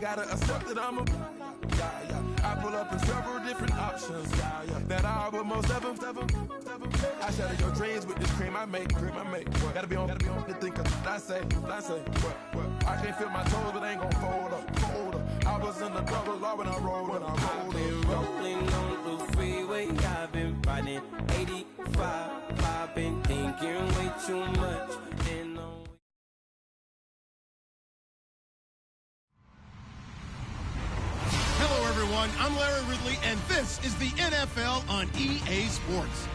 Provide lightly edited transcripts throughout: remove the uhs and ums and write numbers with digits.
gotta accept that I'm a I pull up in several different options that I but most of them. I shatter your dreams with this cream I make. Gotta be on the think of what I say. What? I can't feel my toes, but I ain't gon' fold up. I was in the double law when I rolled. I've been rolling on the freeway. I've been riding 85. I've been thinking way too much. Hello, everyone. I'm Larry Ridley, and this is the NFL on EA Sports.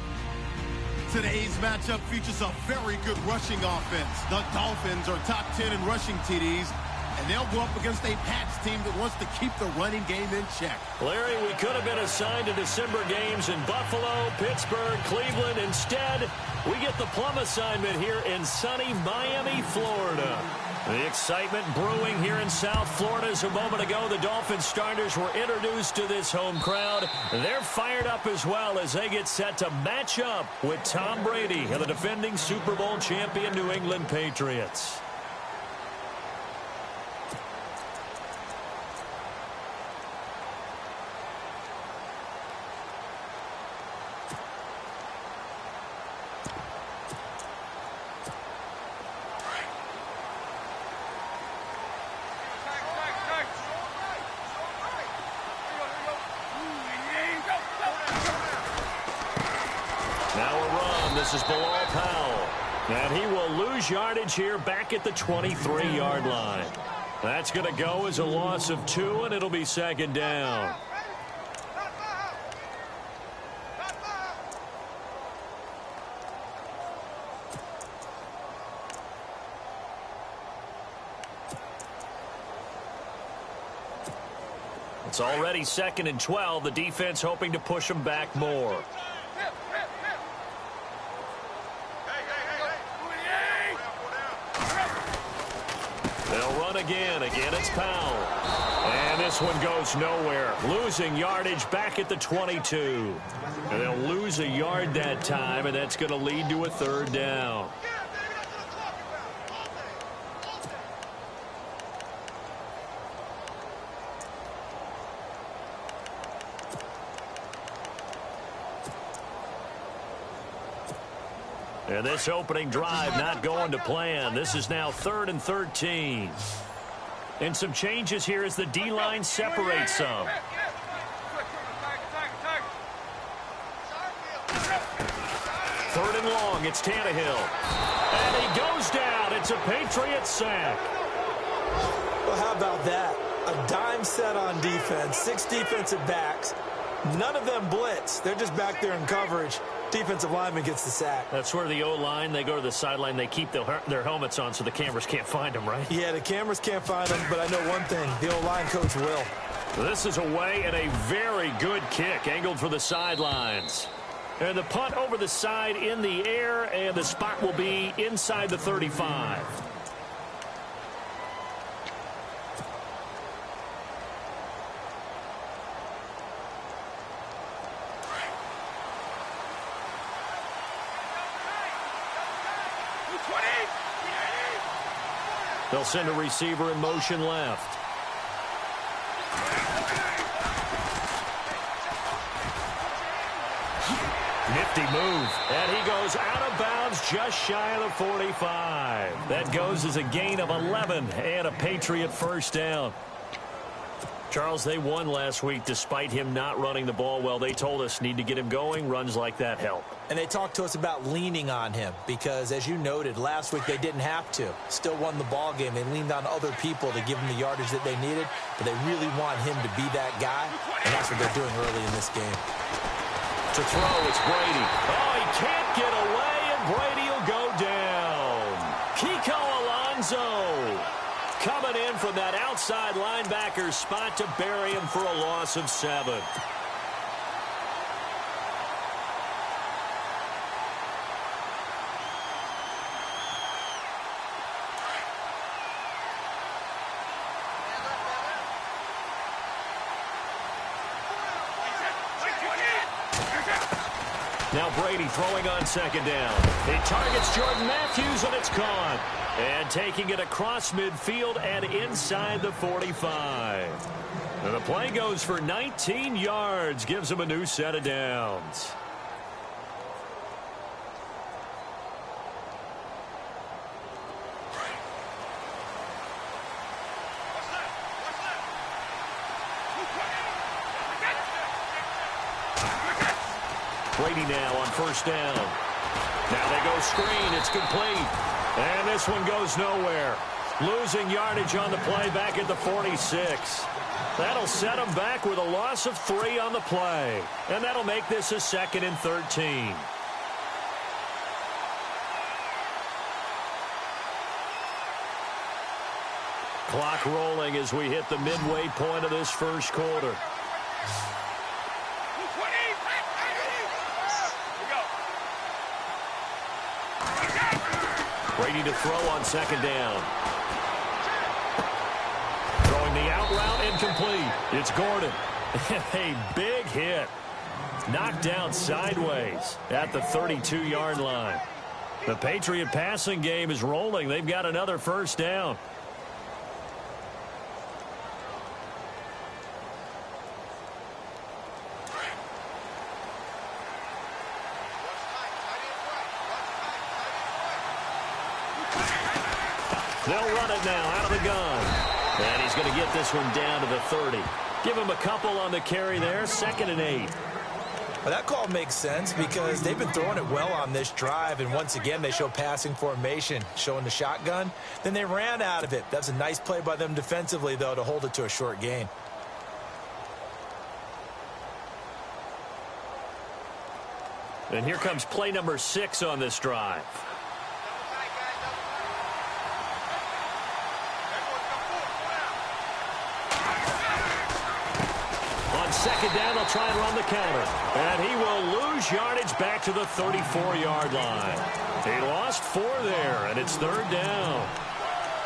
Today's matchup features a very good rushing offense. The Dolphins are top 10 in rushing TDs, and they'll go up against a Pats team that wants to keep the running game in check. Larry, we could have been assigned to December games in Buffalo, Pittsburgh, Cleveland. Instead, we get the plum assignment here in sunny Miami, Florida. The excitement brewing here in South Florida as a moment ago the Dolphins starters were introduced to this home crowd. They're fired up as well as they get set to match up with Tom Brady and the defending Super Bowl champion New England Patriots. This is Bilal Powell, and he will lose yardage here back at the 23-yard line. That's going to go as a loss of 2, and it'll be second down. It's already 2nd and 12. The defense hoping to push them back more. They'll run again. Again, it's Powell. And this one goes nowhere. Losing yardage back at the 22. And they'll lose a yard that time, and that's going to lead to a 3rd down. And this opening drive not going to plan. This is now 3rd and 13. And some changes here as the D-line separates some. 3rd and long. It's Tannehill. And he goes down. It's a Patriots sack. Well, how about that? A dime set on defense. 6 defensive backs. None of them blitz. They're just back there in coverage. Defensive lineman gets the sack. That's where the O-line, they go to the sideline, they keep their helmets on so the cameras can't find them, right? Yeah, the cameras can't find them, but I know one thing. The O-line coach will. This is away and a very good kick, angled for the sidelines. And the punt over the side in the air, and the spot will be inside the 35. They'll send a receiver in motion left. Nifty move. And he goes out of bounds just shy of the 45. That goes as a gain of 11 and a Patriot 1st down. Charles, they won last week despite him not running the ball well. They told us need to get him going. Runs like that help. And they talked to us about leaning on him because, as you noted, last week they didn't have to. Still won the ball game. They leaned on other people to give them the yardage that they needed, but they really want him to be that guy, and that's what they're doing early in this game. To throw, it's Brady. Oh, he can't get away, and Brady will go down. Kiko Alonso coming in from that outside linebacker spot to bury him for a loss of 7. Now Brady throwing on second down. He targets Jordan Matthews, and it's caught. And taking it across midfield and inside the 45. And the play goes for 19 yards, gives him a new set of downs. Brady now on first down. Now they go screen. It's complete. And this one goes nowhere. Losing yardage on the play back at the 46. That'll set him back with a loss of 3 on the play. And that'll make this a 2nd and 13. Clock rolling as we hit the midway point of this first quarter. Brady to throw on second down. Throwing the out route incomplete. It's Gordon. A big hit. Knocked down sideways at the 32-yard line. The Patriot passing game is rolling. They've got another first down. They'll run it now out of the gun. And he's going to get this one down to the 30. Give him a couple on the carry there. 2nd and 8. Well, that call makes sense because they've been throwing it well on this drive. And once again, they show passing formation, showing the shotgun. Then they ran out of it. That's a nice play by them defensively, though, to hold it to a short gain. And here comes play number 6 on this drive. Second down, they'll try and run the counter. And he will lose yardage back to the 34-yard line. He lost 4 there, and it's 3rd down.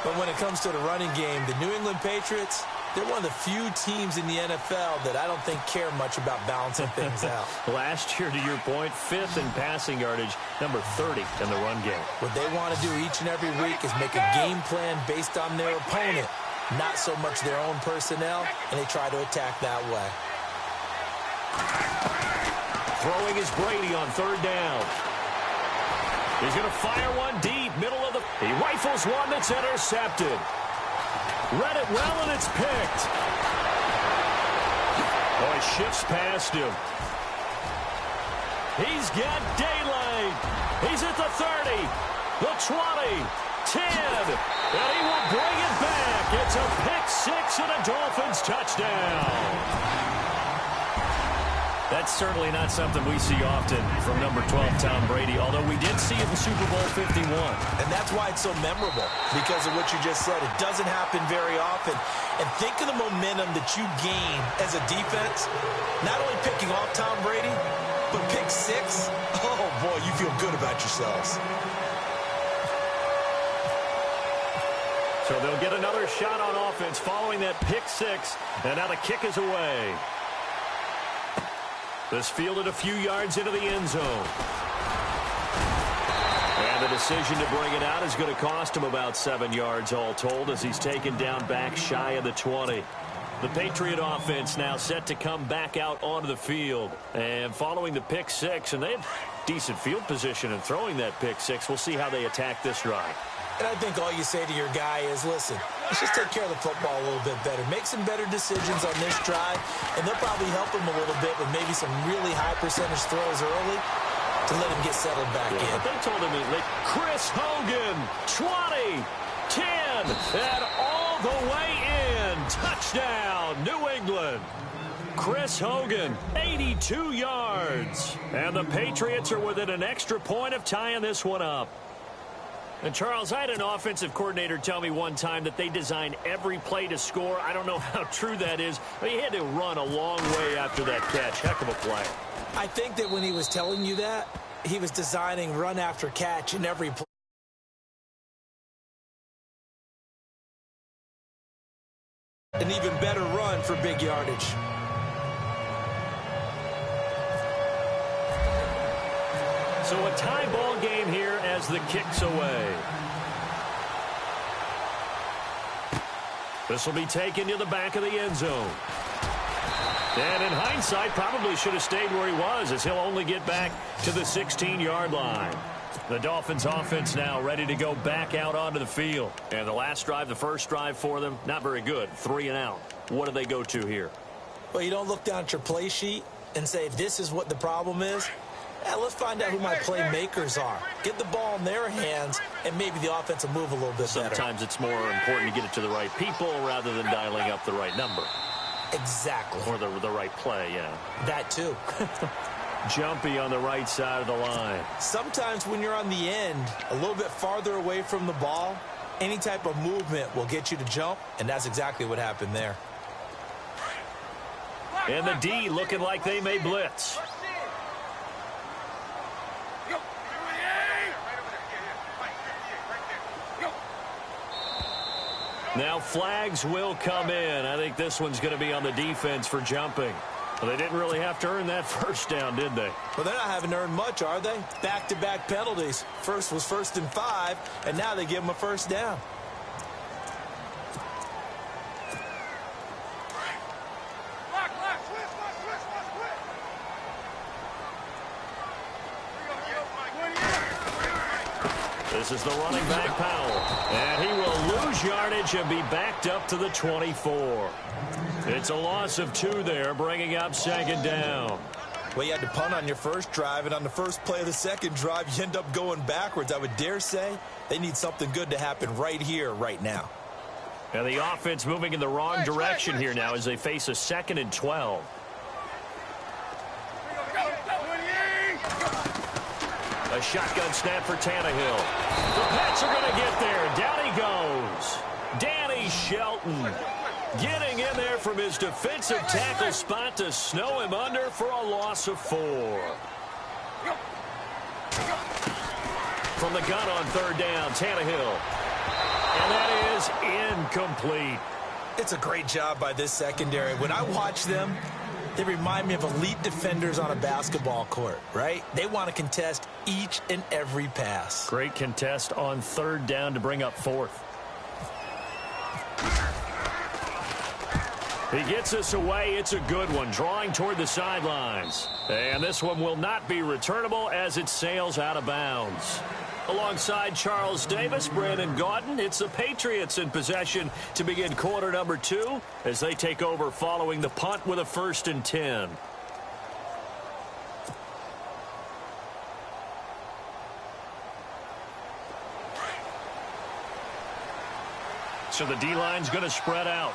But when it comes to the running game, the New England Patriots, they're one of the few teams in the NFL that I don't think care much about balancing things out. Last year, to your point, 5th in passing yardage, number 30 in the run game. What they want to do each and every week is make a game plan based on their opponent, not so much their own personnel, and they try to attack that way. Throwing is Brady on 3rd down. He's going to fire one deep, middle of the... He rifles one that's intercepted. Read it well, and it's picked. Oh, he shifts past him. He's got daylight. He's at the 30, the 20, 10, and he will bring it back. It's a pick-6 and a Dolphins touchdown. That's certainly not something we see often from number 12, Tom Brady, although we did see it in Super Bowl 51. And that's why it's so memorable, because of what you just said. It doesn't happen very often. And think of the momentum that you gain as a defense, not only picking off Tom Brady, but pick 6. Oh, boy, you feel good about yourselves. So they'll get another shot on offense following that pick 6, and now the kick is away. This fielded a few yards into the end zone. And the decision to bring it out is going to cost him about 7 yards all told as he's taken down back shy of the 20. The Patriot offense now set to come back out onto the field. And following the pick 6, and they have decent field position in throwing that pick 6. We'll see how they attack this drive. And I think all you say to your guy is, listen, let's just take care of the football a little bit better. Make some better decisions on this drive, and they'll probably help him a little bit with maybe some really high percentage throws early to let him get settled back in. But they told him, Chris Hogan, 20, 10, and all the way in. Touchdown, New England. Chris Hogan, 82 yards. And the Patriots are within an extra point of tying this one up. And, Charles, I had an offensive coordinator tell me one time that they design every play to score. I don't know how true that is, but he had to run a long way after that catch. Heck of a play. I think that when he was telling you that, he was designing run after catch in every play. An even better run for big yardage. So a tie ball game here as the kick's away. This will be taken to the back of the end zone. And in hindsight, probably should have stayed where he was, as he'll only get back to the 16-yard line. The Dolphins offense now ready to go back out onto the field. And the last drive, the first drive for them, not very good. 3 and out. What do they go to here? Well, you don't look down at your play sheet and say, this is what the problem is. Yeah, let's find out who my playmakers are. Get the ball in their hands, and maybe the offense will move a little bit better. Sometimes it's more important to get it to the right people rather than dialing up the right number. Exactly. Or the right play, yeah. That too. Jumpy on the right side of the line. Sometimes when you're on the end, a little bit farther away from the ball, any type of movement will get you to jump, and that's exactly what happened there. And the D looking like they may blitz. Now flags will come in. I think this one's going to be on the defense for jumping. Well, they didn't really have to earn that first down, did they? Well, they're not having to earn much, are they? Back-to-back penalties. First was 1st and 5, and now they give them a first down. This is the running back, Powell. And he will lose yardage and be backed up to the 24. It's a loss of 2 there, bringing up 2nd down. Well, you had to punt on your first drive, and on the first play of the second drive, you end up going backwards. I would dare say they need something good to happen right here, right now. And the offense moving in the wrong direction here now as they face a 2nd and 12. A shotgun snap for Tannehill. The Pats are going to get there. Down he goes. Danny Shelton getting in there from his defensive tackle spot to snow him under for a loss of 4. From the gun on 3rd down, Tannehill. And that is incomplete. It's a great job by this secondary. When I watch them, they remind me of elite defenders on a basketball court, right? They want to contest each and every pass. Great contest on 3rd down to bring up 4th. He gets us away. It's a good one, drawing toward the sidelines. And this one will not be returnable as it sails out of bounds. Alongside Charles Davis, Brandon Gaudin, it's the Patriots in possession to begin quarter number 2 as they take over following the punt with a 1st and 10. So the D-line's going to spread out.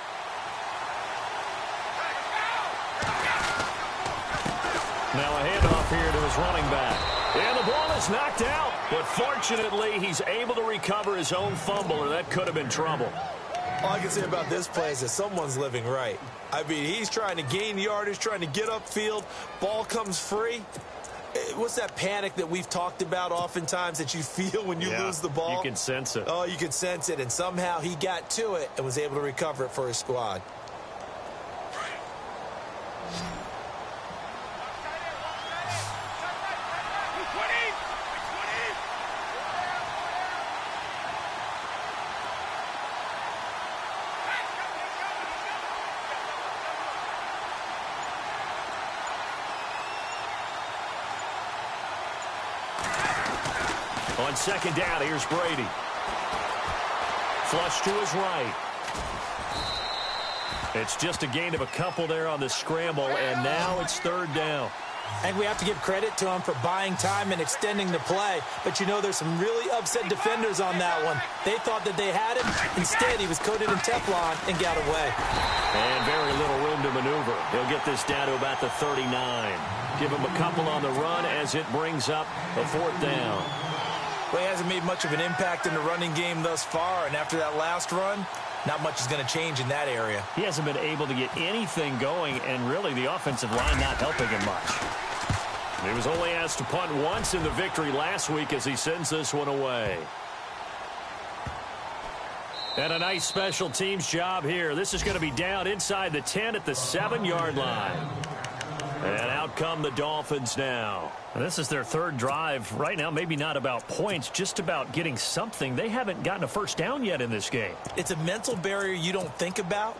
Now a handoff here to his running back. And the ball is knocked out. But fortunately, he's able to recover his own fumble, or that could have been trouble. All I can say about this play is that someone's living right. I mean, he's trying to gain yardage, trying to get upfield. Ball comes free. What's that panic that we've talked about oftentimes that you feel when you lose the ball? You can sense it. Oh, you can sense it. And somehow he got to it and was able to recover it for his squad. On 2nd down, here's Brady. Flush to his right. It's just a gain of a couple there on the scramble, and now it's 3rd down. And we have to give credit to him for buying time and extending the play. But, you know, there's some really upset defenders on that one. They thought that they had him. Instead, he was coated in Teflon and got away. And very little room to maneuver. He'll get this down to about the 39. Give him a couple on the run as it brings up a 4th down. Well, he hasn't made much of an impact in the running game thus far, and after that last run, not much is going to change in that area. He hasn't been able to get anything going, and really the offensive line not helping him much. He was only asked to punt once in the victory last week as he sends this one away. And a nice special teams job here. This is going to be down inside the 10 at the 7-yard line. And out come the Dolphins now. And this is their third drive. Right now, maybe not about points, just about getting something. They haven't gotten a first down yet in this game. It's a mental barrier you don't think about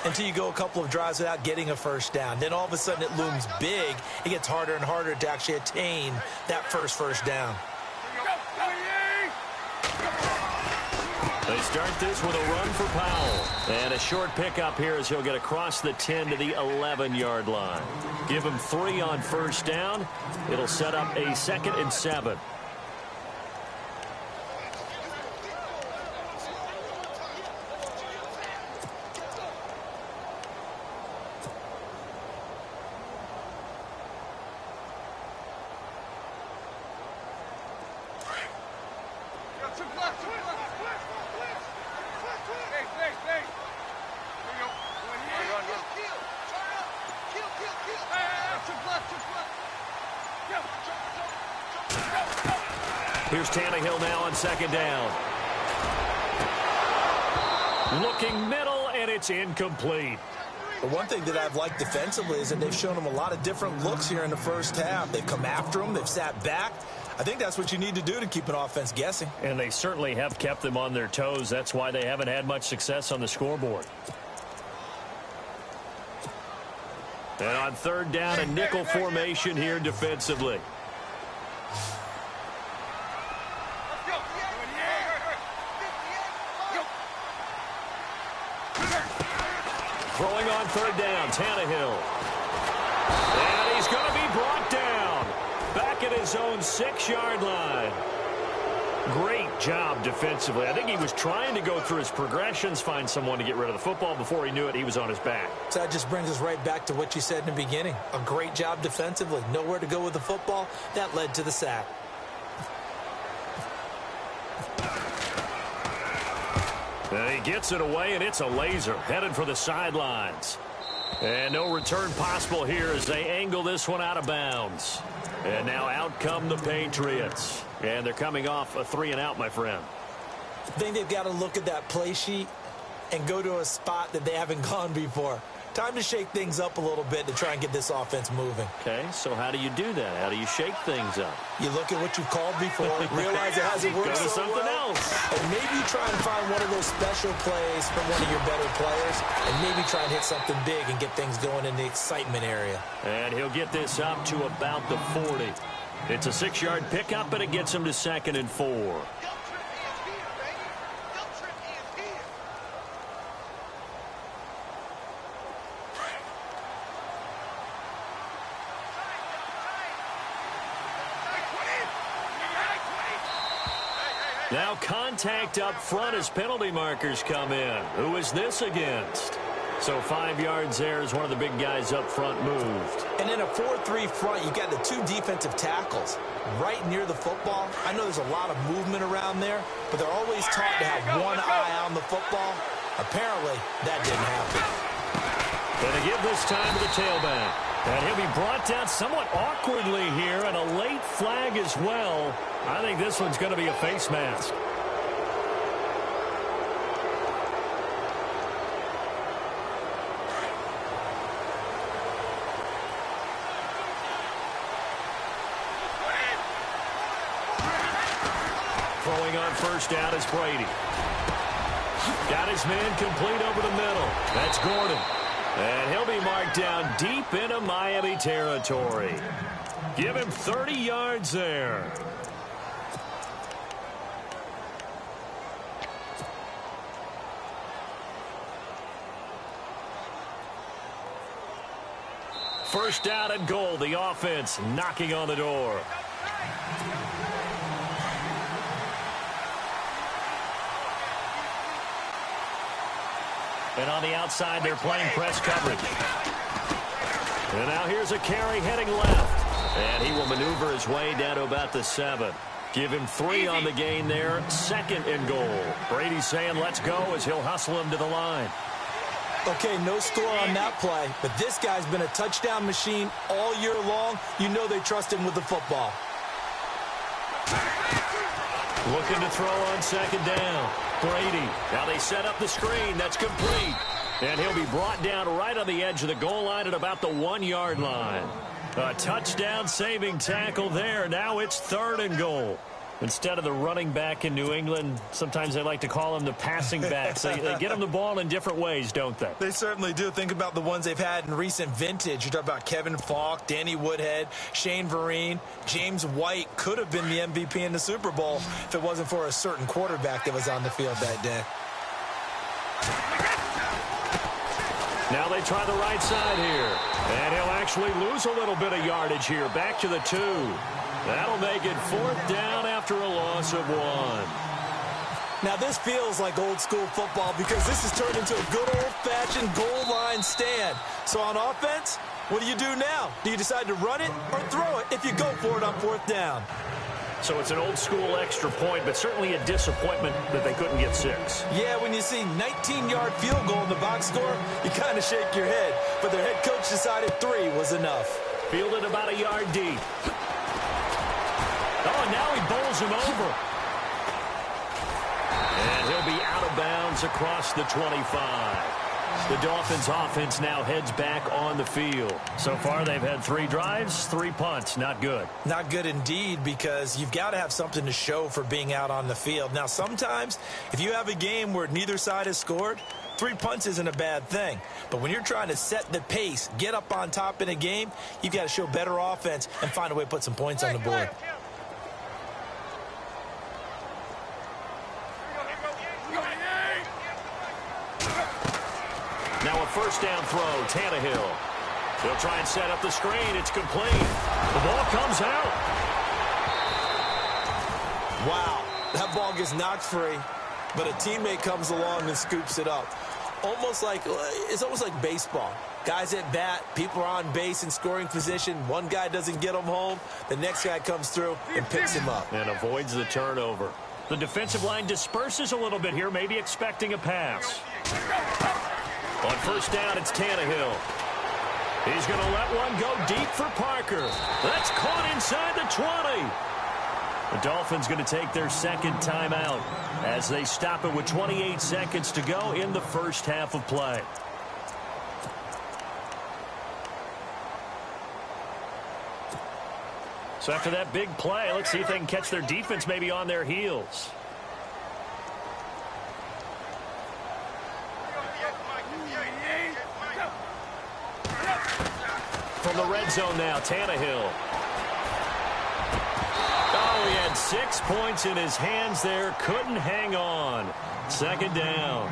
until you go a couple of drives without getting a first down. Then all of a sudden it looms big. It gets harder and harder to actually attain that first down. They start this with a run for Powell. And a short pickup here as he'll get across the 10 to the 11-yard line. Give him 3 on first down. It'll set up a 2nd and 7. Here's Tannehill now on 2nd down. Looking middle, and it's incomplete. The one thing that I've liked defensively is that they've shown him a lot of different looks here in the first half. They've come after him. They've sat back. I think that's what you need to do to keep an offense guessing. And they certainly have kept them on their toes. That's why they haven't had much success on the scoreboard. And on 3rd down, a nickel formation here defensively. Throwing on 3rd down, Tannehill. And he's going to be brought down. Back at his own 6-yard line. Great job defensively. I think he was trying to go through his progressions, find someone to get rid of the football. Before he knew it, he was on his back. So that just brings us right back to what you said in the beginning. A great job defensively. Nowhere to go with the football. That led to the sack. And he gets it away, and it's a laser. Headed for the sidelines. And no return possible here as they angle this one out of bounds. And now out come the Patriots. And they're coming off a 3-and-out, my friend. I think they've got to look at that play sheet and go to a spot that they haven't gone before. Time to shake things up a little bit to try and get this offense moving. Okay, so how do you do that? How do you shake things up? You look at what you've called before, realize it hasn't worked Go to so something well, else. and maybe try and find one of those special plays from one of your better players, and maybe try and hit something big and get things going in the excitement area. And he'll get this up to about the 40. It's a 6-yard pickup, and it gets him to 2nd and 4. Now contact up front as penalty markers come in. Who is this against? So 5 yards there as one of the big guys up front moved. And in a 4-3 front, you've got the 2 defensive tackles right near the football. I know there's a lot of movement around there, but they're always taught to have one eye on the football. Apparently, that didn't happen. Gonna give this time to the tailback. And he'll be brought down somewhat awkwardly here, and a late flag as well. I think this one's going to be a face mask. Throwing on first down is Brady. Got his man complete over the middle. That's Gordon. And he'll be marked down deep into Miami territory. Give him 30 yards there. First down and goal. The offense knocking on the door. And on the outside, they're playing press coverage. And now here's a carry heading left. And he will maneuver his way down to about the 7. Give him 3 on the gain there. 2nd and goal. Brady's saying let's go as he'll hustle him to the line. Okay, no score on that play, but this guy's been a touchdown machine all year long. You know they trust him with the football. Looking to throw on 2nd down. Brady. Now they set up the screen. That's complete. And he'll be brought down right on the edge of the goal line at about the 1-yard line. A touchdown-saving tackle there. Now it's 3rd and goal. Instead of the running back in New England, sometimes they like to call them the passing backs. They get them the ball in different ways, don't they? They certainly do. Think about the ones they've had in recent vintage. You talk about Kevin Falk, Danny Woodhead, Shane Vereen. James White could have been the MVP in the Super Bowl if it wasn't for a certain quarterback that was on the field that day. Now they try the right side here. And he'll actually lose a little bit of yardage here. Back to the 2. That'll make it 4th down after a loss of 1. Now this feels like old school football because this has turned into a good old-fashioned goal line stand. So on offense, what do you do now? Do you decide to run it or throw it if you go for it on 4th down? So it's an old school extra point, but certainly a disappointment that they couldn't get 6. Yeah, when you see 19-yard field goal in the box score, you kind of shake your head. But their head coach decided 3 was enough. Fielded about a yard deep. Oh, and now he bowls him over. And he'll be out of bounds across the 25. The Dolphins offense now heads back on the field. So far, they've had 3 drives, 3 punts. Not good. Not good indeed, because you've got to have something to show for being out on the field. Now, sometimes, if you have a game where neither side has scored, 3 punts isn't a bad thing. But when you're trying to set the pace, get up on top in a game, you've got to show better offense and find a way to put some points on the board. Now a 1st down throw, Tannehill. He'll try and set up the screen. It's complete. The ball comes out. Wow, that ball gets knocked free, but a teammate comes along and scoops it up. It's almost like baseball. Guys at bat, people are on base in scoring position. One guy doesn't get him home. The next guy comes through and picks him up. And avoids the turnover. The defensive line disperses a little bit here, maybe expecting a pass. On 1st down, it's Tannehill. He's going to let one go deep for Parker. That's caught inside the 20. The Dolphins going to take their 2nd timeout as they stop it with 28 seconds to go in the first half of play. So after that big play, let's see if they can catch their defense maybe on their heels. From the red zone now, Tannehill. Oh, he had 6 points in his hands there. Couldn't hang on. 2nd down.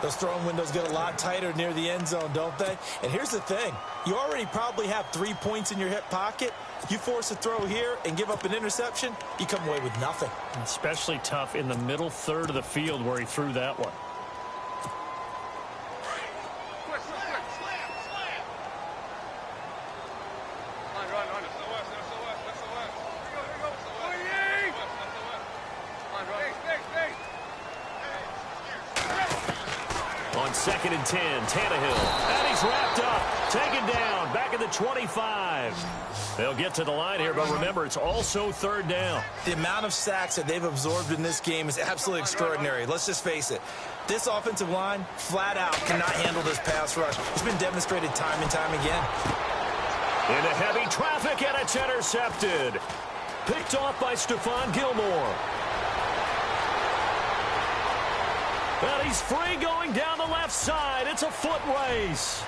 Those throwing windows get a lot tighter near the end zone, don't they? And here's the thing. You already probably have 3 points in your hip pocket. You force a throw here and give up an interception, you come away with nothing. Especially tough in the middle 3rd of the field where he threw that one. On 2nd and 10, Tannehill. And he's wrapped up, taken down, back at the 25. They'll get to the line here, but remember, it's also 3rd down. The amount of sacks that they've absorbed in this game is absolutely extraordinary. Let's just face it. This offensive line, flat out, cannot handle this pass rush. It's been demonstrated time and time again. Into heavy traffic, and it's intercepted. Picked off by Stephon Gilmore. And he's free going down the left side. It's a foot race.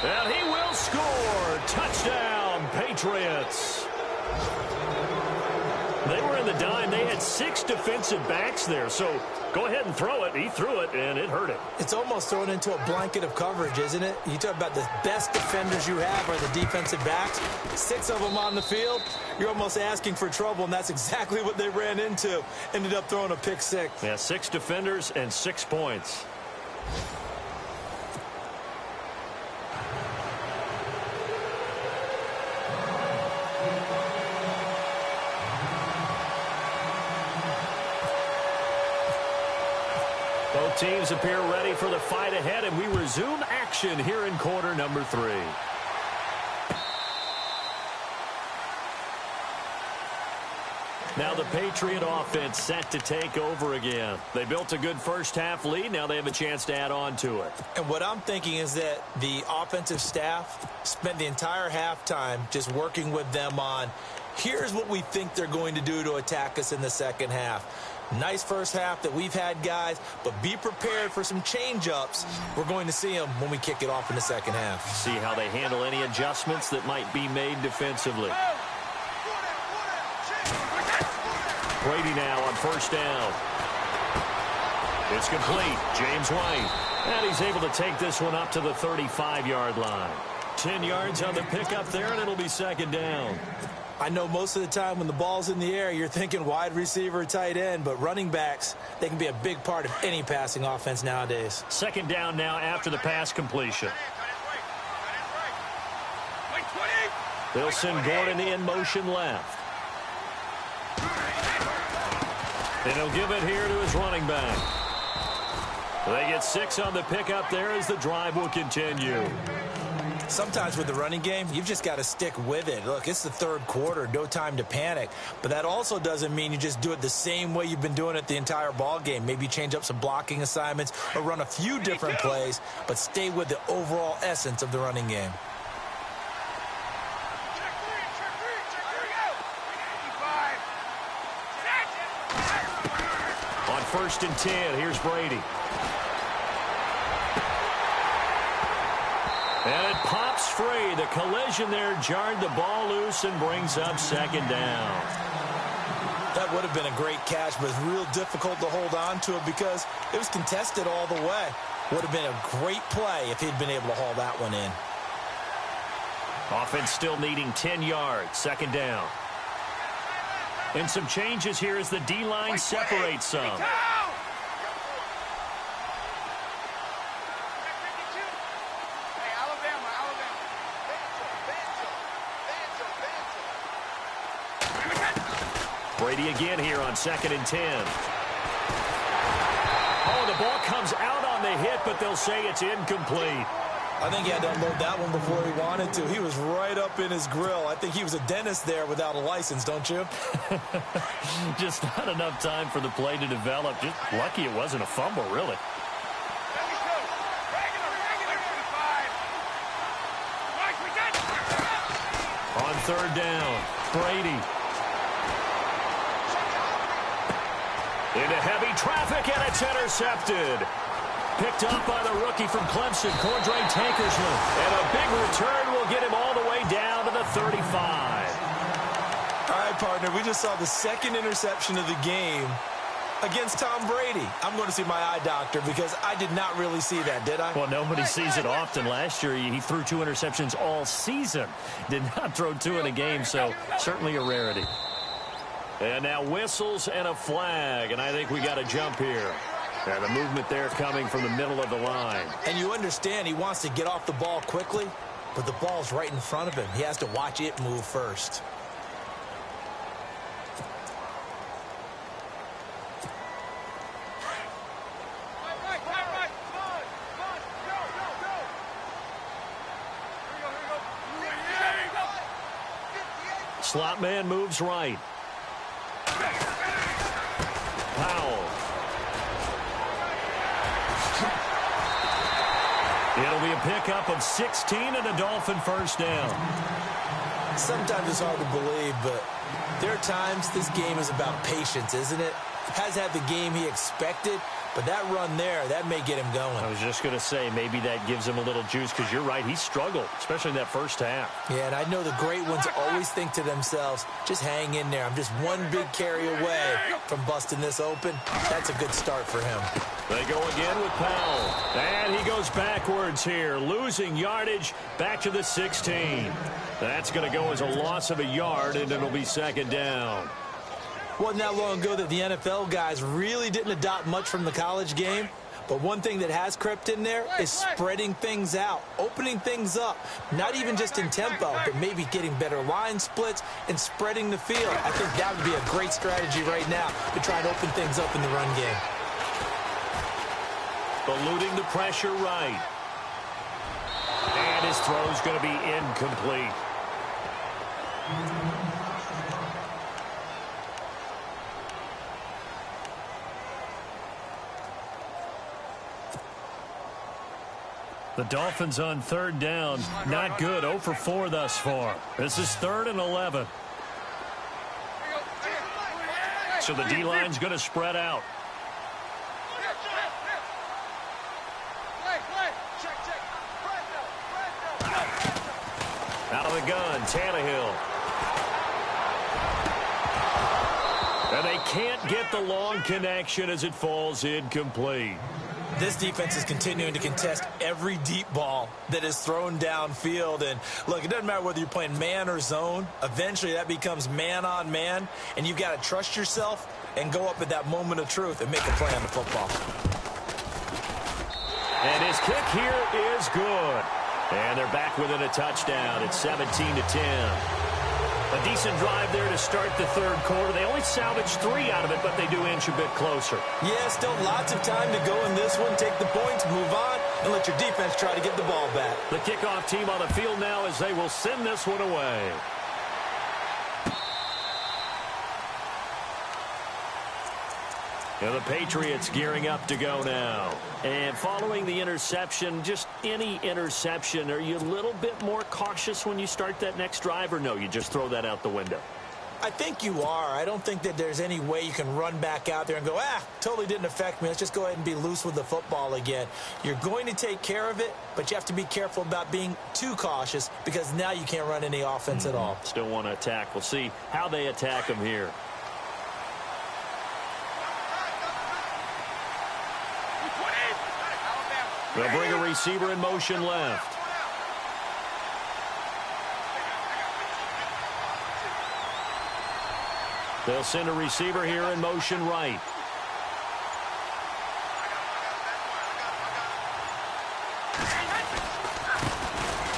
And he will score. Touchdown, Patriots. They were in the dime. They had 6 defensive backs there. So go ahead and throw it. He threw it, and it hurt him. It's almost thrown into a blanket of coverage, isn't it? You talk about the best defenders you have are the defensive backs. 6 of them on the field. You're almost asking for trouble, and that's exactly what they ran into. Ended up throwing a pick 6. Yeah, 6 defenders and 6 points. Both teams appear ready for the fight ahead, and we resume action here in quarter number 3. Now the Patriot offense set to take over again. They built a good first-half lead. Now they have a chance to add on to it. And what I'm thinking is that the offensive staff spent the entire halftime just working with them on, here's what we think they're going to do to attack us in the second half. Nice first half that we've had, guys, but be prepared for some change-ups. We're going to see them when we kick it off in the second half. See how they handle any adjustments that might be made defensively. Brady now on first down. It's complete. James White. And he's able to take this one up to the 35-yard line. 10 yards on the pickup there, and it'll be second down. I know most of the time when the ball's in the air, you're thinking wide receiver, tight end, but running backs, they can be a big part of any passing offense nowadays. Second down now after the pass completion. They'll send Gordon in motion left. And he'll give it here to his running back. They get 6 on the pickup there as the drive will continue. Sometimes with the running game, you've just got to stick with it. Look, it's the third quarter, no time to panic. But that also doesn't mean you just do it the same way you've been doing it the entire ball game. Maybe change up some blocking assignments or run a few different plays, but stay with the overall essence of the running game. On first and 10, here's Brady. And it pops free. The collision there jarred the ball loose and brings up second down. That would have been a great catch, but it's real difficult to hold on to it because it was contested all the way. Would have been a great play if he'd been able to haul that one in. Offense still needing 10 yards. Second down. And some changes here as the D-line separates some. Brady again here on second and 10. Oh, the ball comes out on the hit, but they'll say it's incomplete. I think he had to unload that one before he wanted to. He was right up in his grill. I think he was a dentist there without a license, don't you? Just not enough time for the play to develop. Just lucky it wasn't a fumble, really. On third down, Brady. Into heavy traffic, and it's intercepted. Picked up by the rookie from Clemson, Cordray Tankersman. And a big return will get him all the way down to the 35. All right, partner, we just saw the second interception of the game against Tom Brady. I'm going to see my eye doctor because I did not really see that, did I? Well, nobody sees it often. Last year, he threw 2 interceptions all season. Did not throw 2 in a game, so certainly a rarity. And now whistles and a flag, and I think we got a jump here. And the movement there coming from the middle of the line. And you understand he wants to get off the ball quickly, but the ball's right in front of him. He has to watch it move first. Slot man moves right. Powell. It'll be a pickup of 16 and a Dolphin first down. Sometimes it's hard to believe, but there are times this game is about patience, isn't it? Has had the game he expected, but that run there, that may get him going. I was just going to say, maybe that gives him a little juice, because you're right, he struggled, especially in that first half. Yeah, and I know the great ones always think to themselves, just hang in there. I'm just one big carry away from busting this open. That's a good start for him. They go again with Powell. And he goes backwards here, losing yardage back to the 16. That's going to go as a loss of a yard, and it'll be second down. Wasn't that long ago that the NFL guys really didn't adopt much from the college game. But one thing that has crept in there is spreading things out, opening things up, not even just in tempo, but maybe getting better line splits and spreading the field. I think that would be a great strategy right now to try and open things up in the run game. Eluding the pressure right. And his throw's going to be incomplete. The Dolphins on third down. Not good. 0 for 4 thus far. This is 3rd and 11. So the D-line's going to spread out. Out of the gun, Tannehill. And they can't get the long connection as it falls incomplete. This defense is continuing to contest every deep ball that is thrown downfield. And, look, it doesn't matter whether you're playing man or zone. Eventually that becomes man on man, and you've got to trust yourself and go up at that moment of truth and make a play on the football. And his kick here is good. And they're back within a touchdown. It's 17-10. A decent drive there to start the third quarter. They only salvaged 3 out of it, but they do inch a bit closer. Yeah, still lots of time to go in this one. Take the points, move on, and let your defense try to get the ball back. The kickoff team on the field now as they will send this one away. And the Patriots gearing up to go now. And following the interception, just any interception, are you a little bit more cautious when you start that next drive, or no, you just throw that out the window? I think you are. I don't think that there's any way you can run back out there and go, totally didn't affect me. Let's just go ahead and be loose with the football again. You're going to take care of it, but you have to be careful about being too cautious because now you can't run any offense at all. Still want to attack. We'll see how they attack them here. They'll bring a receiver in motion left. They'll send a receiver here in motion right.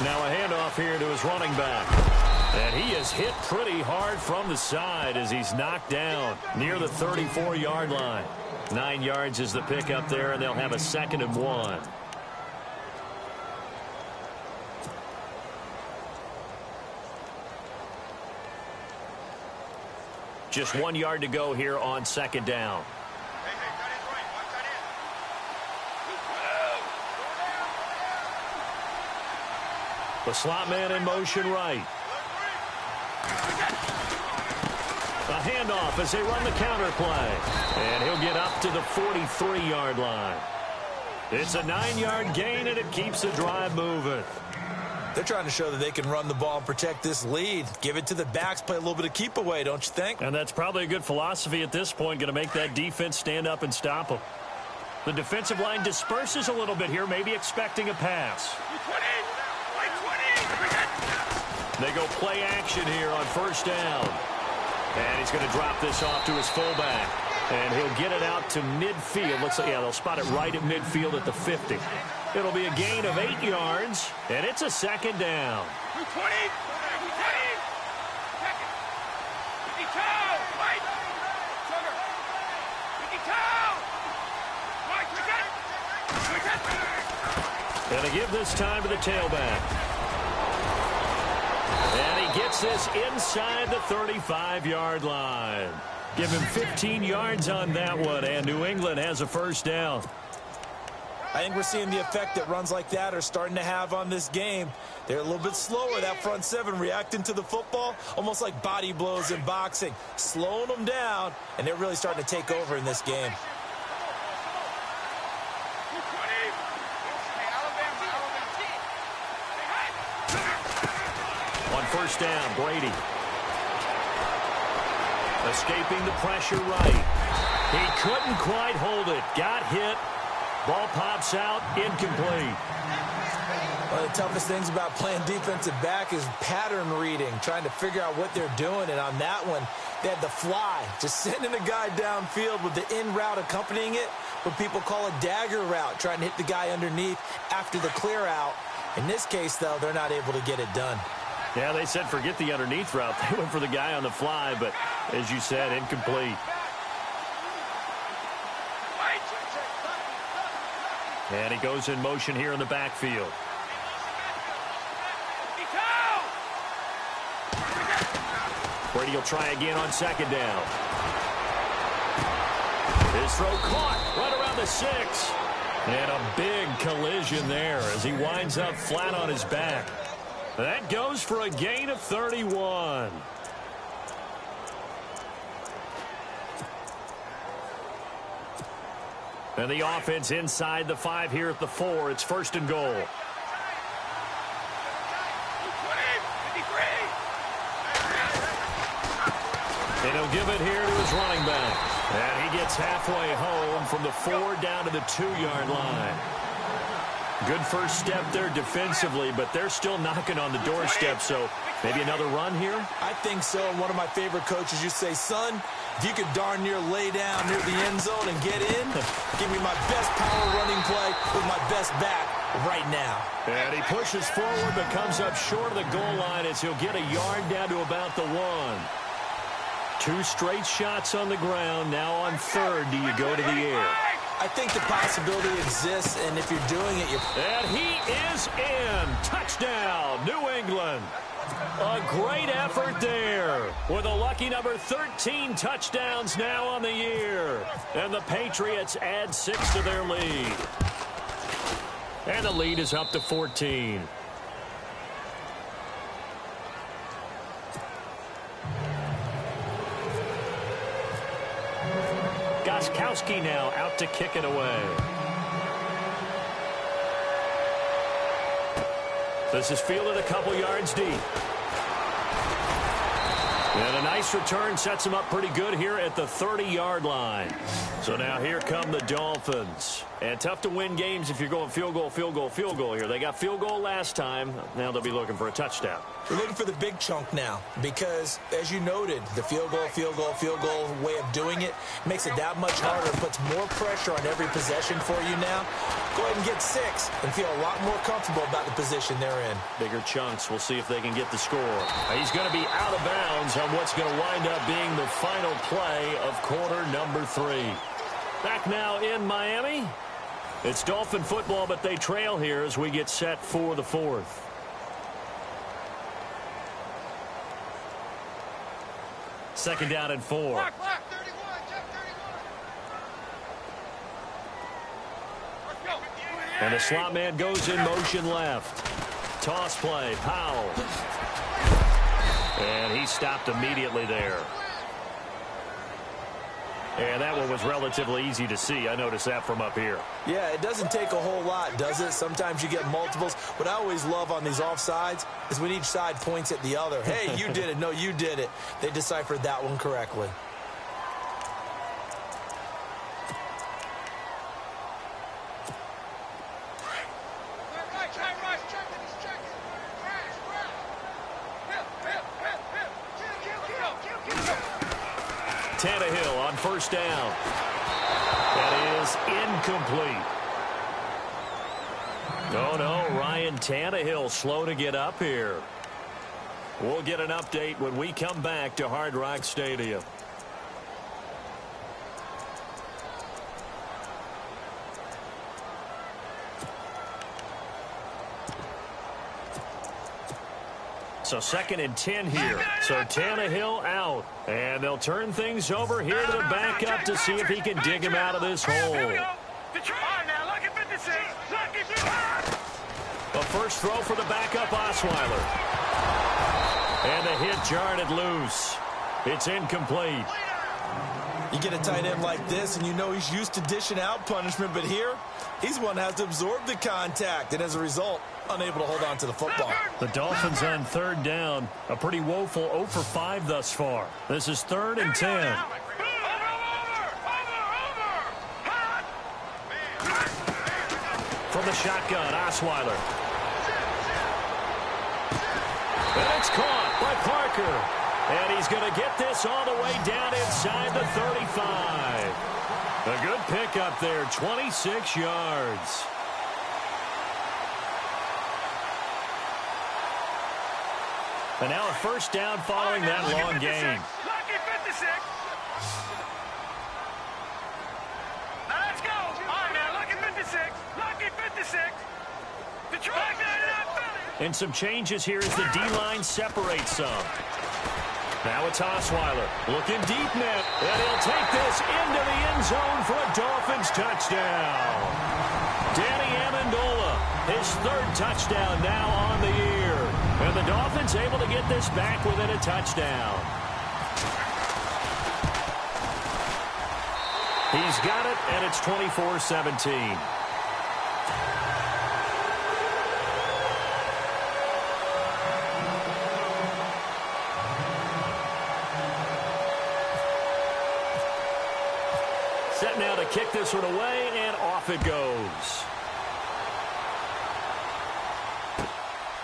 Now a handoff here to his running back. And he is hit pretty hard from the side as he's knocked down near the 34-yard line. 9 yards is the pickup there, and they'll have a 2nd and 1. Just 1 yard to go here on 2nd down. The slot man in motion right. A handoff as they run the counter play. And he'll get up to the 43-yard line. It's a 9-yard gain, and it keeps the drive moving. They're trying to show that they can run the ball and protect this lead. Give it to the backs, play a little bit of keep away, don't you think? And that's probably a good philosophy at this point, going to make that defense stand up and stop them. The defensive line disperses a little bit here, maybe expecting a pass. They go play action here on 1st down. And he's going to drop this off to his fullback. And he'll get it out to midfield. Looks like, they'll spot it right at midfield at the 50. It'll be a gain of 8 yards, and it's a 2nd down. And to give this time to the tailback. And he gets this inside the 35-yard line. Give him 15 yards on that one, and New England has a 1st down. I think we're seeing the effect that runs like that are starting to have on this game. They're a little bit slower, that front 7, reacting to the football, almost like body blows in boxing, slowing them down, and they're really starting to take over in this game. On 1st down, Brady. Escaping the pressure right. He couldn't quite hold it. Got hit. Ball pops out, incomplete. One of the toughest things about playing defensive back is pattern reading, trying to figure out what they're doing. And on that one, they had the fly, just sending a guy downfield with the in route accompanying it, what people call a dagger route, trying to hit the guy underneath after the clear out. In this case, though, they're not able to get it done. Yeah, they said forget the underneath route. They went for the guy on the fly, but as you said, incomplete. And he goes in motion here in the backfield. Brady will try again on 2nd down. His throw caught right around the 6. And a big collision there as he winds up flat on his back. That goes for a gain of 31. And the offense inside the 5 here at the 4. It's 1st and goal. And he'll give it here to his running back. And he gets halfway home from the 4 down to the 2-yard line. Good first step there defensively, but they're still knocking on the doorstep, so maybe another run here? I think so. And one of my favorite coaches used to say, son, if you could darn near lay down near the end zone and get in, give me my best power running play with my best back right now. And he pushes forward but comes up short of the goal line as he'll get a yard down to about the 1. 2 straight shots on the ground. Now on 3rd, do you go to the air? I think the possibility exists, and if you're doing it, And he is in. Touchdown, New England. A great effort there with a lucky number 13 touchdowns now on the year. And the Patriots add 6 to their lead. And the lead is up to 14. Gostkowski now out to kick it away. This is fielded a couple yards deep. And a nice return sets him up pretty good here at the 30-yard line. So now here come the Dolphins. And tough to win games if you're going field goal, field goal, field goal here. They got field goal last time. Now they'll be looking for a touchdown. We're looking for the big chunk now because, as you noted, the field goal way of doing it makes it that much harder. It puts more pressure on every possession for you now. Go ahead and get 6 and feel a lot more comfortable about the position they're in. Bigger chunks. We'll see if they can get the score. He's going to be out of bounds on what's going to wind up being the final play of quarter number 3. Back now in Miami. It's Dolphin football, but they trail here as we get set for the 4th. Second down and 4. Block, 31, Jeff, 31. And the slot man goes in motion left. Toss play, Powell. And he stopped immediately there. And that one was relatively easy to see. I noticed that from up here. Yeah, it doesn't take a whole lot, does it? Sometimes you get multiples. What I always love on these offsides is when each side points at the other. Hey, you did it. No, you did it. They deciphered that one correctly. Tannehill on first down. That is incomplete. Oh, no, Ryan Tannehill slow to get up here. We'll get an update when we come back to Hard Rock Stadium. So 2nd and 10 here. So Tannehill out. And they'll turn things over here to the backup to see if he can dig him out of this hole. A first throw for the backup Osweiler. And the hit jarred it loose. It's incomplete. You get a tight end like this, and you know he's used to dishing out punishment, but here, he's one that has to absorb the contact, and as a result, unable to hold on to the football. The Dolphins on 3rd down. A pretty woeful 0 for 5 thus far. This is 3rd and 10. From the shotgun, Osweiler. And it's caught by Parker. And he's going to get this all the way down inside the 35. A good pickup there, 26 yards. And now a first down following that long gain. Lucky 56. Now let's go. All right, now, lucky 56. Lucky 56. Detroit. And some changes here as the D-line separates some. Now it's Osweiler looking deep net, and he'll take this into the end zone for a Dolphins touchdown. Danny Amendola, his third touchdown now on the year. And the Dolphins able to get this back within a touchdown. He's got it, and it's 24-17. Set now to kick this one away, and off it goes.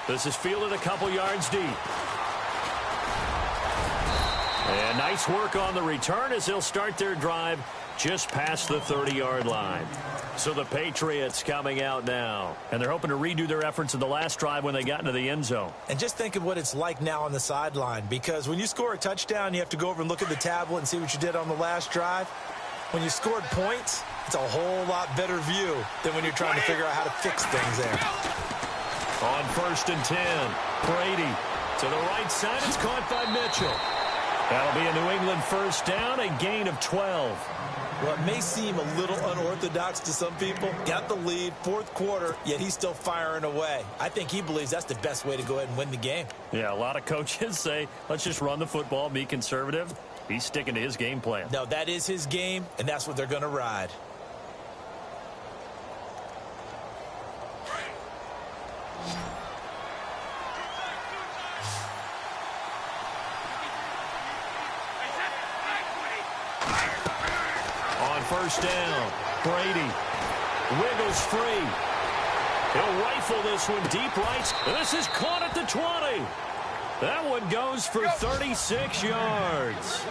This is fielded a couple yards deep. And nice work on the return as they'll start their drive just past the 30-yard line. So the Patriots coming out now. And they're hoping to redo their efforts in the last drive when they got into the end zone. And just think of what it's like now on the sideline. Because when you score a touchdown, you have to go over and look at the tablet and see what you did on the last drive. When you scored points, it's a whole lot better view than when you're trying to figure out how to fix things there. On 1st and 10, Brady to the right side. It's caught by Mitchell. That'll be a New England first down, a gain of 12. Well, it may seem a little unorthodox to some people. Got the lead, fourth quarter, yet he's still firing away. I think he believes that's the best way to go ahead and win the game. Yeah, a lot of coaches say, let's just run the football, be conservative. He's sticking to his game plan. No, that is his game, and that's what they're going to ride. On 1st down, Brady wiggles free. He'll rifle this one deep right. This is caught at the 20. That one goes for 36 yards.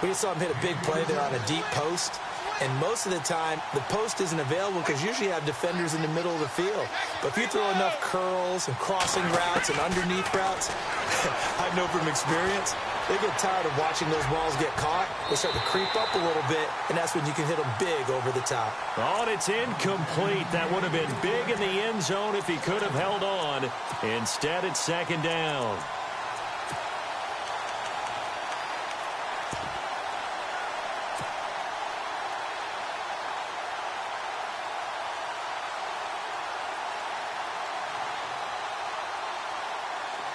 We just saw him hit a big play there on a deep post. And most of the time, the post isn't available because usually you have defenders in the middle of the field. But if you throw enough curls and crossing routes and underneath routes, I know from experience, they get tired of watching those balls get caught. They start to creep up a little bit, and that's when you can hit them big over the top. Oh, and it's incomplete. That would have been big in the end zone if he could have held on. Instead, it's 2nd down.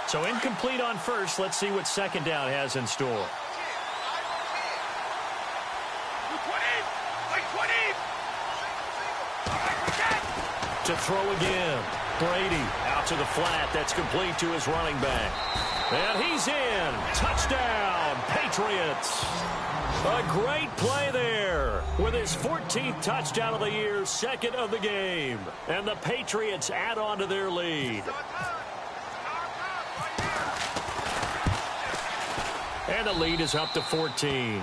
So incomplete on 1st. Let's see what 2nd down has in store. To throw again. Brady out to the flat. That's complete to his running back. And he's in. Touchdown, Patriots. A great play there with his 14th touchdown of the year, 2nd of the game. And the Patriots add on to their lead. And the lead is up to 14.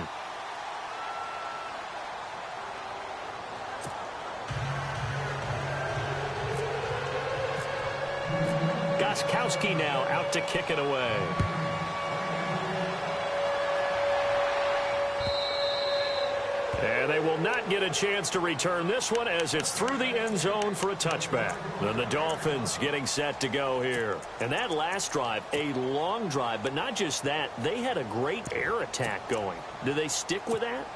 Gostkowski now out to kick it away. And they will not get a chance to return this one as it's through the end zone for a touchback. Then the Dolphins getting set to go here. And that last drive, a long drive, but not just that. They had a great air attack going. Do they stick with that?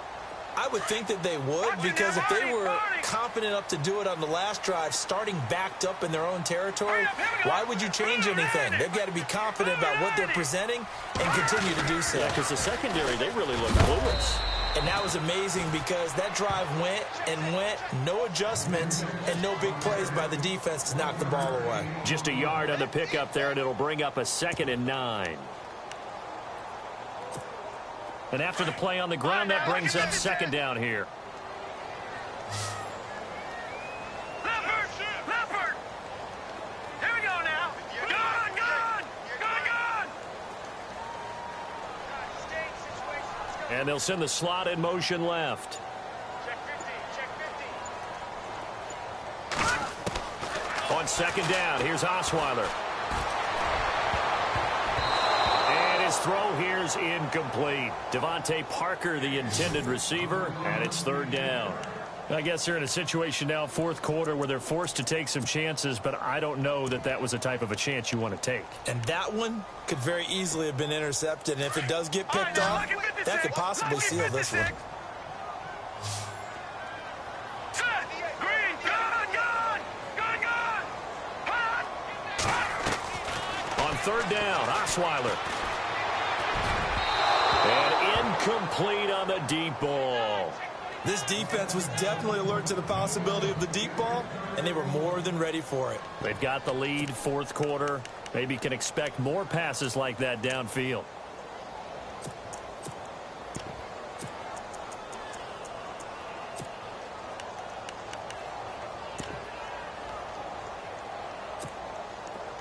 I would think that they would, because if they were confident enough to do it on the last drive, starting backed up in their own territory, why would you change anything? They've got to be confident about what they're presenting and continue to do so. Yeah, because the secondary, they really look clueless. And that was amazing because that drive went and went, no adjustments, and no big plays by the defense to knock the ball away. Just a yard on the pickup there, and it'll bring up a 2nd and 9. And after the play on the ground, that brings up 2nd down here. Leopard! Here we go now. Gone! And they'll send the slot in motion left. Check 50. On 2nd down, here's Osweiler. His throw here's incomplete. Devontae Parker, the intended receiver, and it's 3rd down. I guess they're in a situation now, 4th quarter, where they're forced to take some chances, but I don't know that that was the type of a chance you want to take. And that one could very easily have been intercepted, and if it does get picked off, that could possibly seal this one. Green, gone! third down. Osweiler. And incomplete on the deep ball. This defense was definitely alert to the possibility of the deep ball, and they were more than ready for it. They've got the lead, fourth quarter. Maybe can expect more passes like that downfield.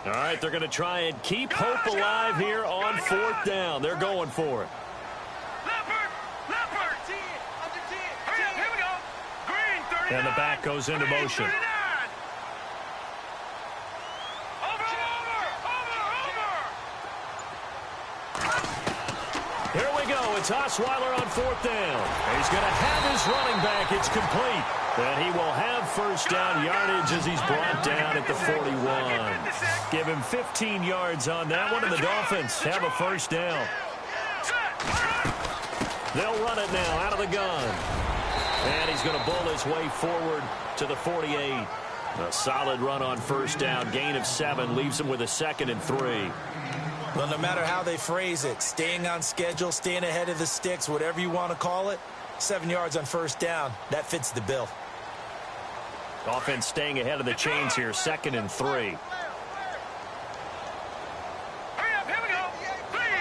All right, they're going to try and keep hope alive here on fourth down. They're going for it. And the back goes into motion. Here we go. It's Osweiler on fourth down. He's going to have his running back. It's complete. And he will have first down yardage as he's brought down at the 41. Give him 15 yards on that one, and the Dolphins have a first down. They'll run it now out of the gun. And he's going to bull his way forward to the 48. A solid run on first down. Gain of 7 leaves him with a 2nd and 3. Well, no matter how they phrase it, staying on schedule, staying ahead of the sticks, whatever you want to call it, 7 yards on first down, that fits the bill. Offense staying ahead of the chains here, 2nd and 3.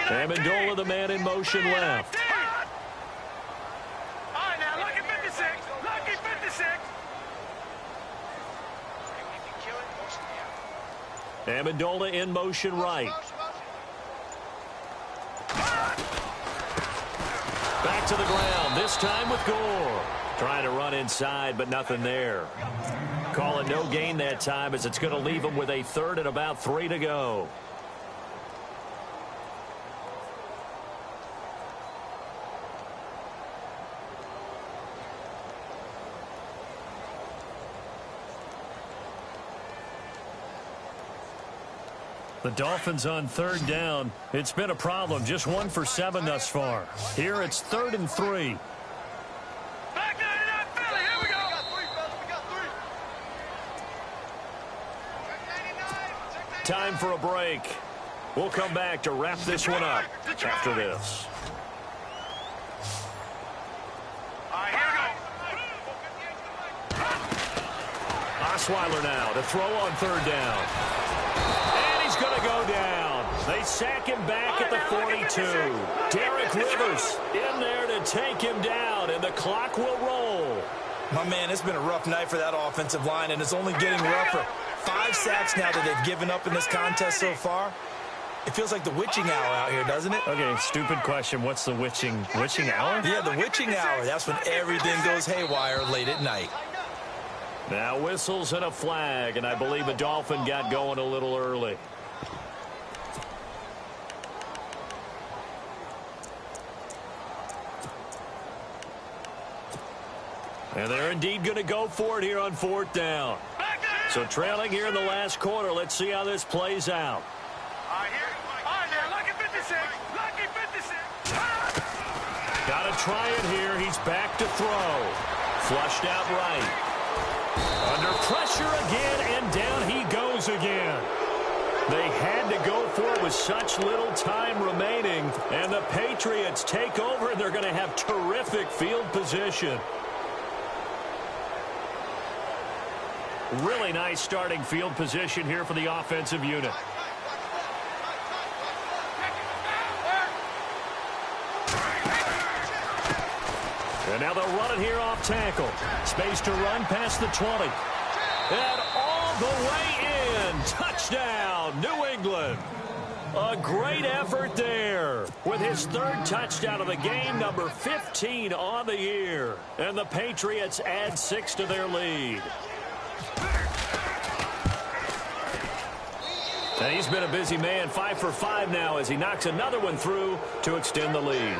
Amendola, the man in motion left. Amendola in motion right. Back to the ground, this time with Gore. Trying to run inside, but nothing there. Call it no gain that time as it's going to leave him with a 3rd and about 3 to go. The Dolphins on 3rd down. It's been a problem. Just 1 for 7 thus far. Here it's 3rd and 3. Back to Philly. Here we go. Time for a break. We'll come back to wrap this one up after this. Osweiler now to throw on 3rd down. Going to go down. They sack him back at the 42. Derek Rivers in there to take him down, and the clock will roll. My man, it's been a rough night for that offensive line, and it's only getting rougher. 5 sacks now that they've given up in this contest so far. It feels like the witching hour out here, doesn't it? Okay, stupid question. What's the witching hour? Yeah, the witching hour. That's when everything goes haywire late at night. Now whistles and a flag, and I believe a Dolphin got going a little early. And they're indeed going to go for it here on 4th down. So trailing here in the last quarter. Let's see how this plays out. Got to try it here. He's back to throw. Flushed out right. Under pressure again, and down he goes again. They had to go for it with such little time remaining. And the Patriots take over, and they're going to have terrific field position. Really nice starting field position here for the offensive unit. And now they'll run it here off tackle. Space to run past the 20. And all the way in. Touchdown, New England. A great effort there with his 3rd touchdown of the game, number 15 on the year. And the Patriots add 6 to their lead. And he's been a busy man, 5 for 5 now as he knocks another one through to extend the lead.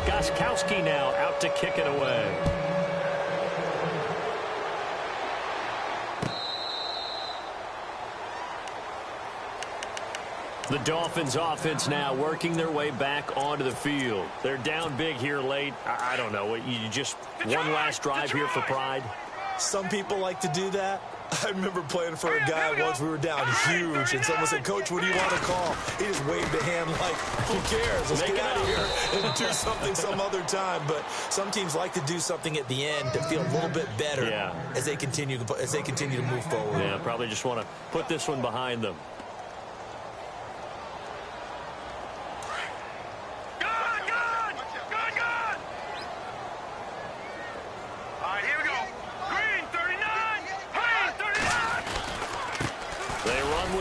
Gostkowski now out to kick it away. The Dolphins offense now working their way back onto the field. They're down big here late. I don't know. You just one last drive here for pride? Some people like to do that. I remember playing for a guy once. We were down huge, and someone said, "Coach, what do you want to call?" He just waved a hand like, "Who cares? Let's get out of here and do something some other time." But some teams like to do something at the end to feel a little bit better as they continue to move forward. Yeah, probably just want to put this one behind them.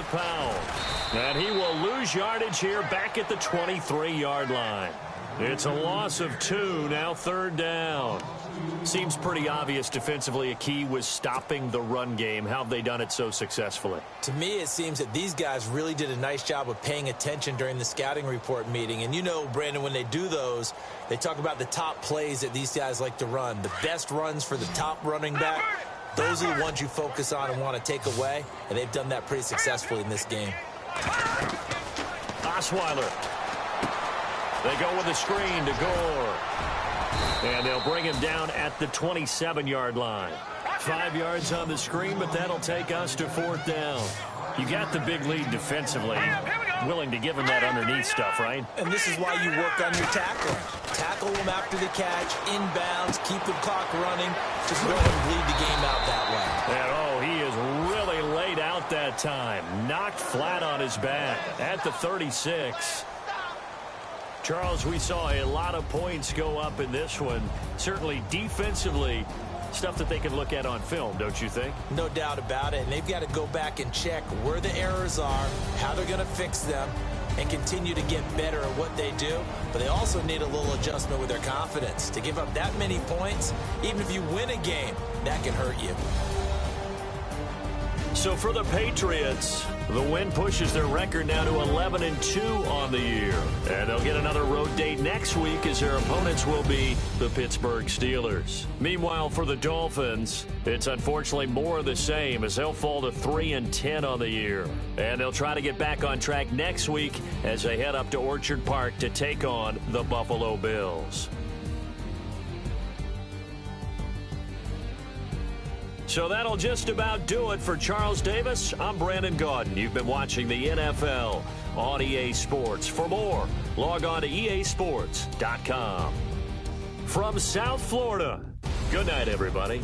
Powell. And he will lose yardage here back at the 23-yard line. It's a loss of 2, now 3rd down. Seems pretty obvious defensively a key was stopping the run game. How have they done it so successfully? To me, it seems that these guys really did a nice job of paying attention during the scouting report meeting. And you know, Brandon, when they do those, they talk about the top plays that these guys like to run. The best runs for the top running back. Those are the ones you focus on and want to take away, and they've done that pretty successfully in this game. Osweiler. They go with a screen to Gore. And they'll bring him down at the 27-yard line. 5 yards on the screen, but that'll take us to 4th down. You got the big lead defensively. Willing to give him that underneath stuff, right? And this is why you work on your tackling. Tackle them after the catch, inbounds, keep the clock running. Just go ahead and bleed the game out that way. And, he is really laid out that time. Knocked flat on his back at the 36. Charles, we saw a lot of points go up in this one. Certainly defensively, stuff that they can look at on film, don't you think? No doubt about it. And they've got to go back and check where the errors are, how they're going to fix them, and continue to get better at what they do. But they also need a little adjustment with their confidence. To give up that many points, even if you win a game, that can hurt you. So for the Patriots, the win pushes their record now to 11-2 on the year. And they'll get another road date next week as their opponents will be the Pittsburgh Steelers. Meanwhile, for the Dolphins, it's unfortunately more of the same as they'll fall to 3-10 on the year. And they'll try to get back on track next week as they head up to Orchard Park to take on the Buffalo Bills. So that'll just about do it for Charles Davis. I'm Brandon Gaudin. You've been watching the NFL on EA Sports. For more, log on to easports.com. From South Florida, good night, everybody.